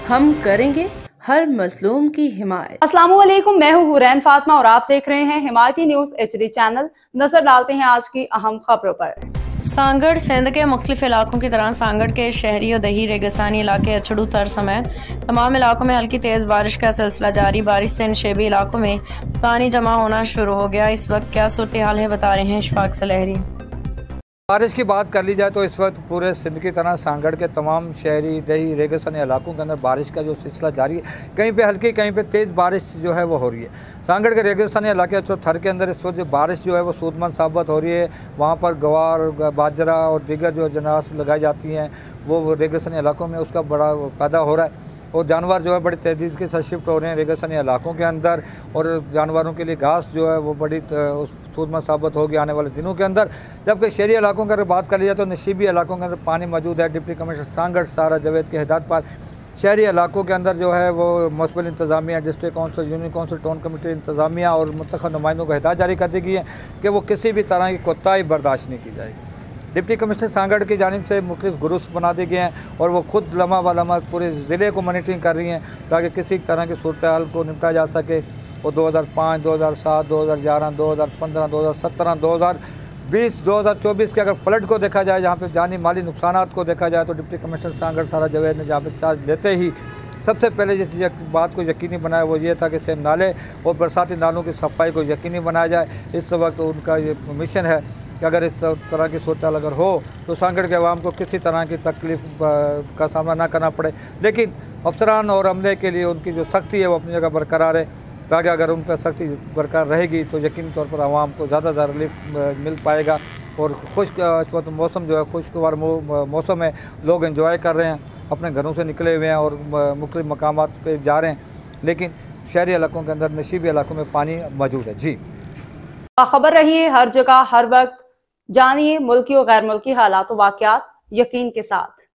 हम करेंगे हर मजलूम की हिमायत। अस्सलाम वालेकुम, मैं हूँ हुरैन फातिमा और आप देख रहे हैं हिमायती न्यूज HD चैनल। नजर डालते हैं आज की अहम खबरों पर। सांगड़ सिंध के मुख्तलिफ इलाकों की तरह सांगड़ के शहरी और दही रेगिस्तानी इलाके अछड़ू तर समेत तमाम इलाकों में हल्की तेज़ बारिश का सिलसिला जारी। बारिश से नशेबी इलाकों में पानी जमा होना शुरू हो गया। इस वक्त क्या सूरत हाल है, बता रहे हैं इशफाक सलहरी। बारिश की बात कर ली जाए तो इस वक्त पूरे सिंध की तरह सांगड़ के तमाम शहरी दही रेगिस्तानी इलाकों के अंदर बारिश का जो सिलसिला जारी है, कहीं पे हल्की कहीं पे तेज़ बारिश जो है वो हो रही है। सांगड़ के रेगिस्तानी इलाके थर के अंदर इस वक्त जो बारिश जो है वो सूदमंद साबित हो रही है। वहाँ पर गवार, बाजरा और दीगर जो जनास लगाई जाती हैं वो रेगिस्तानी इलाकों में उसका बड़ा फ़ायदा हो रहा है और जानवर जो है बड़ी तेज़ी के साथ शिफ्ट हो रहे हैं रेगिस्तानी इलाकों के अंदर और जानवरों के लिए घास जो है वो बड़ी सूदमंद साबित होगी आने वाले दिनों के अंदर। जबकि शहरी इलाकों की अगर बात कर लिया तो नशीबी इलाकों के अंदर पानी मौजूद है। डिप्टी कमिश्नर सांगड़ सारा जावेद की हिदायत पर शहरी इलाकों के अंदर जो है वो म्युनिसिपल इंतज़ामिया, district council, union council, town committee इंतज़ामिया और मुंतखब नुमाइंदों को हिदायत जारी कर दी गई है कि वो किसी भी तरह की कोताही बर्दाश्त नहीं की जाएगी। डिप्टी कमिश्नर सांगड़ की जानिब से मुख्तलिफ ग्रुप्स बना दिए गए हैं और वो खुद लम्हा व लम्हा पूरे ज़िले को मॉनिटरिंग कर रही हैं ताकि किसी तरह की सूरत हाल को निपटा जा सके। और 2005, 2007, 2011, 2015, 2017, 2020, 2024 के अगर फ्लड को देखा जाए, जहाँ पे जानी माली नुकसानात को देखा जाए, तो डिप्टी कमिश्नर सांगड़ सारा जावेद ने जहाँ पे चार्ज लेते ही सबसे पहले जिस बात को यकीनी बनाया वो ये था कि सेम नाले और बरसाती नालों की सफाई को यकीनी बनाया जाए। इस वक्त उनका ये मिशन है कि अगर इस तरह की सूरत अगर हो तो सांगड़ के अवाम को किसी तरह की तकलीफ का सामना ना करना पड़े। लेकिन अफसरान और अमले के लिए उनकी जो सख्ती है वो अपनी जगह बरकरार है, ताकि अगर उन पर सख्ती बरकरार रहेगी तो यकीनी तौर पर आवाम को ज़्यादा रिलीफ मिल पाएगा। और खुश्क इस वक्त मौसम जो है खुशगवार मौसम है, लोग एंजॉय कर रहे हैं, अपने घरों से निकले हुए हैं और मुख्तलिफ मकामात पर जा रहे हैं। लेकिन शहरी इलाकों के अंदर नशीबी इलाकों में पानी मौजूद है। जी, खबर रहिए हर जगह हर वक्त, जानिए मुल्की और गैर मुल्की हालात व वाक़यात यकीन के साथ।